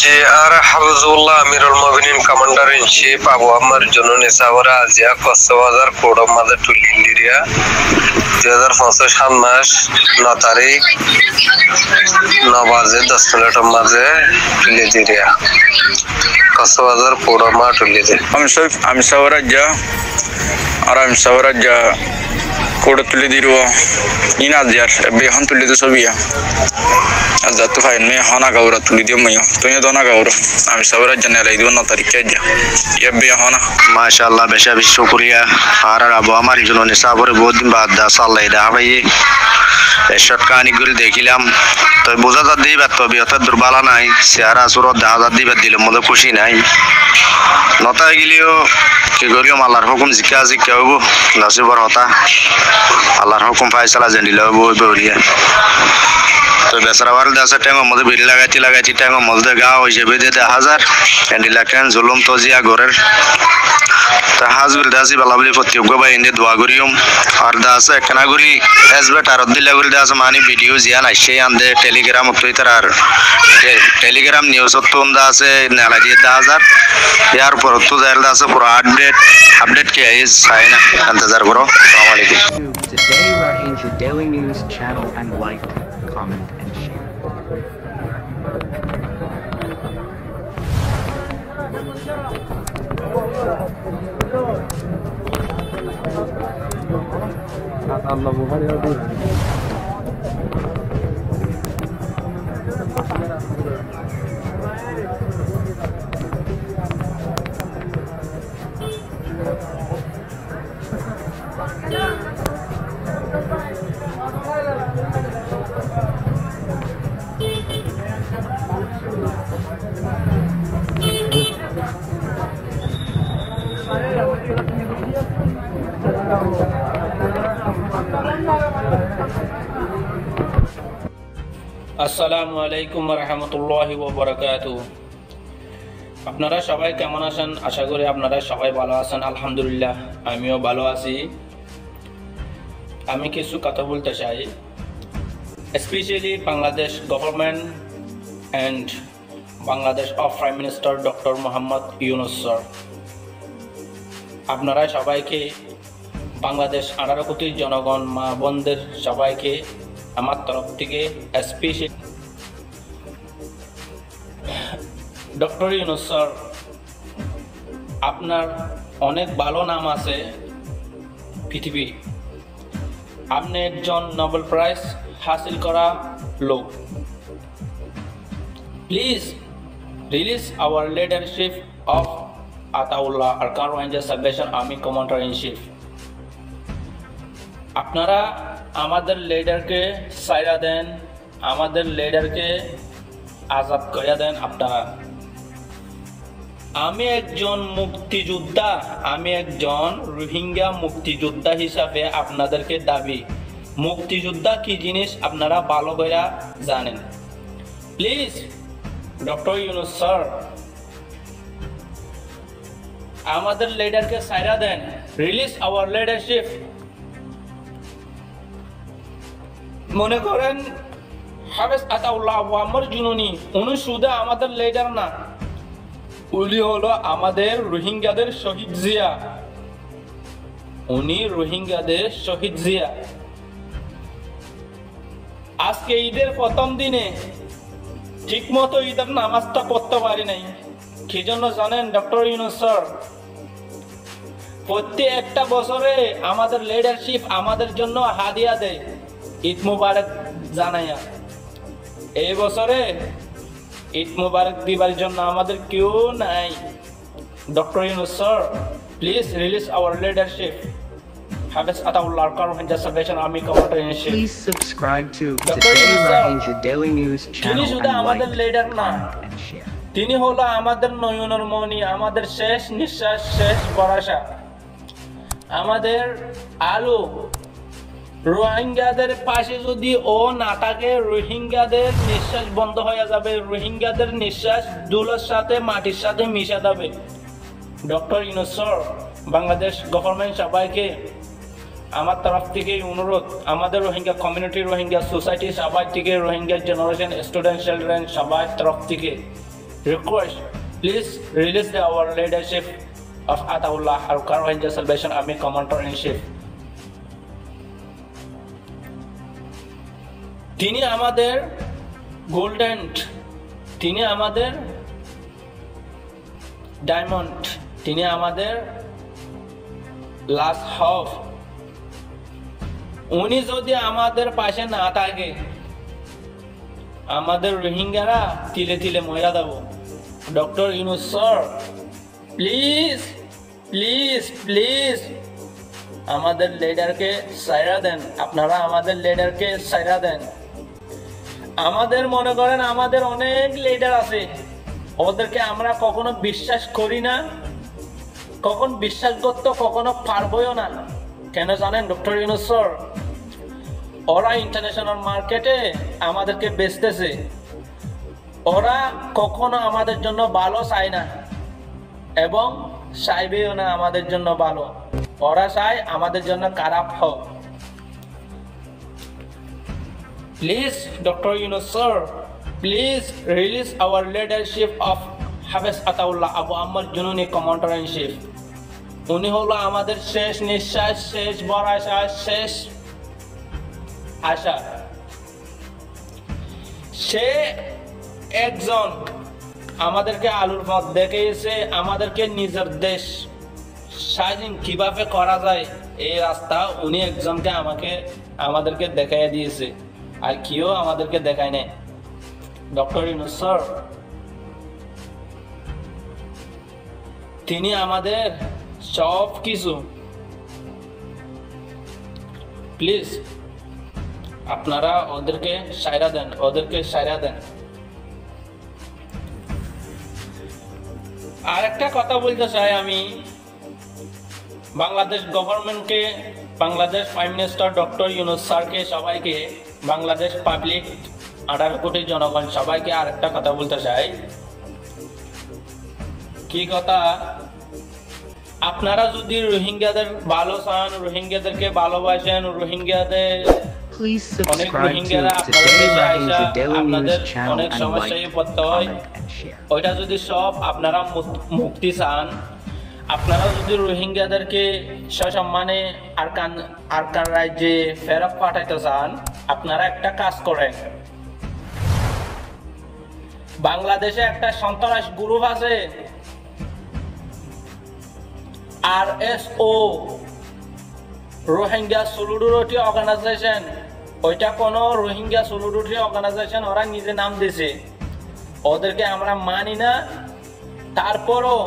জি আর হাফিজুল্লাহ আমিরুল মুমিনিন commander in chief Abu আম্মার জুনুনি সাওরা আজিয়া কক্সবাজার কোডম মাঝে টুলিলিরিয়া 2025 সাত মাস 9 তারিখ 9 বাজে 10 মিনিটের মাঝে টুলিলিরিয়া কক্সবাজার কোডম মা টুলিতে আমি সাওরাজ্জা আর আমি সাওরাজ্জা কোড তুলে দিরো ইনা যার বেহন তুলে তো সবিয়া আজা তো ফাইন মে হনা গাউরা তুলে দিও মাইয়া তুই দনা গাউরা আমি সাওরাজ্জা নে লাই দিও 9 তারিখে যা ইয়া বেহনা মাশাআল্লাহ বেশা বেশি শুকরিয়া আর আবু আমার জন্য নিসাবরে বহুত দিন বাদ দা সাল্লাহ দা ভাই এসব কাহিনীগুলো দেখিলাম তো বোঝা যা দিবা তবে অত দুর্বল নাই চেহারা সুরত দেখা যা দিবা দিলে মধ্যে খুশি নাই নতা গেলেও কি করিও আল্লাহর হুকুম জিকা হইব নসিবর হতা আল্লাহর হুকুম ফায়সালা জানিলে হইব বলিয়া তো বেচারা ওয়াল দাসের টাইমের মধ্যে বিড়ি লাগাইছি টাইমের মধ্যে গাও হিসেবে দিয়ে 10,000 এন্ডিলাকেন জুলুম তজিয়া ঘরের তা হাজবিল দাসি বালাবলি প্রতিজ্ঞ বা ইন্দি দোয়া করিম আর দাস একখানা করি এসবেট আর দিল্লা করি দাস মানি ভিডিও জিয়ান আসে আন্দে টেলিগ্রাম টুইটার আর টেলিগ্রাম নিউজ তো আছে নালা দিয়ে 10,000 ইয়ার পর তো যাইল দাস পুরো আপডেট কে আইস সাইনা ইন্তজার করো আসসালামু আলাইকুম Today we're into Daily News channel and like, comment and share. আসসালামু আলাইকুম রহমতুল্লাহি ওয়া বারাকাতুহু। আপনারা সবাই কেমন আছেন? আশা করি আপনারা সবাই ভালো আছেন। আলহামদুলিল্লাহ আমিও ভালো আছি। আমি কিছু কথা বলতে চাই, specially Bangladesh government and Bangladesh of prime minister doctor Mohammad Yunus sir. আপনারা সবাইকে, বাংলাদেশ 18 কোটি জনগণ মা বোনদের সবাইকে আমার তরফ থেকে স্পেশাল ডক্টর ইউনূস স্যার, আপনার অনেক ভালো নাম আছে পৃথিবী। আপনি একজন নোবেল প্রাইজ হাসিল করা লোক। Please release our leadership of Ataullah Arakan Rohingya salvation army commander in chief. আপনারা আমাদের লিডারকে সাইরা দেন, আমাদের লিডারকে আজাদ করে দেন আপনারা। আমি একজন মুক্তিযোদ্ধা, আমি একজন রোহিঙ্গা মুক্তিযোদ্ধা হিসাবে আপনাদেরকে দাবি, মুক্তিযোদ্ধা কি জিনিস আপনারা ভালো করে জানেন। প্লিজ ডক্টর ইউনূস স্যার, আমাদের লিডারকে সাইরা দেন, রিলিজ আওয়ার লিডারশিপ। মনে করেন হাফেজ আতাউল্লাহ আবু আম্মার জুনুনি, উনি শুধু আমাদের লিডার না, উনি হলো আমাদের রোহিঙ্গাদের শহীদ জিয়া। উনি রোহিঙ্গাদের শহীদ জিয়া। আজকে ঈদের প্রথম দিনে ঠিক মতো ঈদের নামাজটা পড়তে পারি নাই। কি জন্য জানেন ডক্টর ইউনূস স্যার? প্রত্যেকটা বছরে আমাদের লিডারশিপ আমাদের জন্য হাদিয়া দেয়, ঈদ মুবারক জানাইয়া। এই বছরে ঈদ মুবারক দিবার জন্য আমাদের কেউ নাই। Doctor Yunus sir, please release our leadership. Hafez Ataullah Arakan Rohingya salvation army commander in chief. Please subscribe to Today Rohingya Daily News channel and আমাদের like, লিডার না, comment and share. তিনি হলো আমাদের নয়নের মণি, আমাদের শেষ নিঃশ্বাস, শেষ ভরসা, আমাদের আলো। রোহিঙ্গাদের পাশে যদি ও না থাকে, রোহিঙ্গাদের নিঃশ্বাস বন্ধ হয়ে যাবে, রোহিঙ্গাদের নিঃশ্বাস ধুলোর সাথে মাটির সাথে মিশে যাবে। Doctor Yunus sir, Bangladesh government সবাইকে আমার তরফ থেকে অনুরোধ, আমাদের রোহিঙ্গা কমিউনিটি, রোহিঙ্গা সোসাইটি সবাই থেকে, রোহিঙ্গা জেনারেশন, স্টুডেন্ট, চিলড্রেন সবার তরফ থেকে request, please release our leadership of Ataullah Al Rohingya Salvation Army Commander-in-Chief. তিনি আমাদের গোল্ডেন, তিনি আমাদের ডায়মন্ড, তিনি আমাদের লাস্ট হপ। উনি যদি আমাদের পাশে না থাকে, আমাদের রোহিঙ্গারা তিলে তিলে মরে যাব। Doctor Yunus sir, please please please আমাদের লিডারকে সাইরা দেন, আপনারা আমাদের লিডারকে সাইরা দেন। আমাদের মনে করেন আমাদের অনেক লিডার আছে, ওদেরকে আমরা কখনো বিশ্বাস করি না, কখন বিশ্বাস করতে কখনো পারবইও না। কেন জানেন ডক্টর ইউনূস স্যার? ওরা ইন্টারন্যাশনাল মার্কেটে আমাদেরকে বেচতেছে, ওরা কখনো আমাদের জন্য ভালো চায় না এবং চাইবেও না আমাদের জন্য ভালো, ওরা চায় আমাদের জন্য খারাপ হোক। Please doctor Yunus sir, please release our leadership of Hafez Ataullah Abu আম্মার জুনুনি কমান্ডার-ইন-চিফ। উনি হলো আমাদের শেষ নিঃশ্বাস, শেষ ভরসা, শেষ আশা। সে একজন আমাদেরকে আলুর পথ দেখিয়েছে, আমাদেরকে নিজের দেশ স্বাধীন কিভাবে করা যায় এই রাস্তা উনি একজনকে আমাদেরকে দেখাই দিয়েছে, আর কেউ আমাদেরকে দেখায় নাই। ডক্টর ইউনূস স্যার, তিনি আমাদের সব কিছু। প্লিজ আপনারা ওদেরকে সাইরা দেন, ওদেরকে সাইরা দেন। আর একটা কথা বলতে চাই আমি বাংলাদেশ গভর্নমেন্টকে, Bangladesh prime minister doctor Yunus স্যারকে, সবাইকে, বাংলাদেশ পাবলিক 18 কোটি জনগণ সবাইকে আর একটা কথা বলতে চাই। কি কথা? আপনারা যদি রোহিঙ্গাদের ভালো চান, রোহিঙ্গাদেরকে ভালোবাসেন, রোহিঙ্গাদের Please অনেক subscribe রোহিঙ্গারা to আপনাদের Today দেশে Rahi's আইসা Daily আপনাদের News channel অনেক and সমস্যায় like, পড়তে হয়, comment and share. ওইটা যদি সব আপনারা মুক্তি চান, আপনারা যদি রোহিঙ্গাদেরকে সসম্মানে আরকান রাজ্যে ফেরত পাঠাইতে চান, আপনারা একটা কাজ করেন। বাংলাদেশে একটা সন্ত্রাস গ্রুপ আছে RSO, রোহিঙ্গা সলিডারিটি অর্গানাইজেশন। ওইটা কোনো রোহিঙ্গা সলিডারিটি অর্গানাইজেশন, ওরা নিজে নাম দিয়েছে, ওদেরকে আমরা মানি না। তারপরও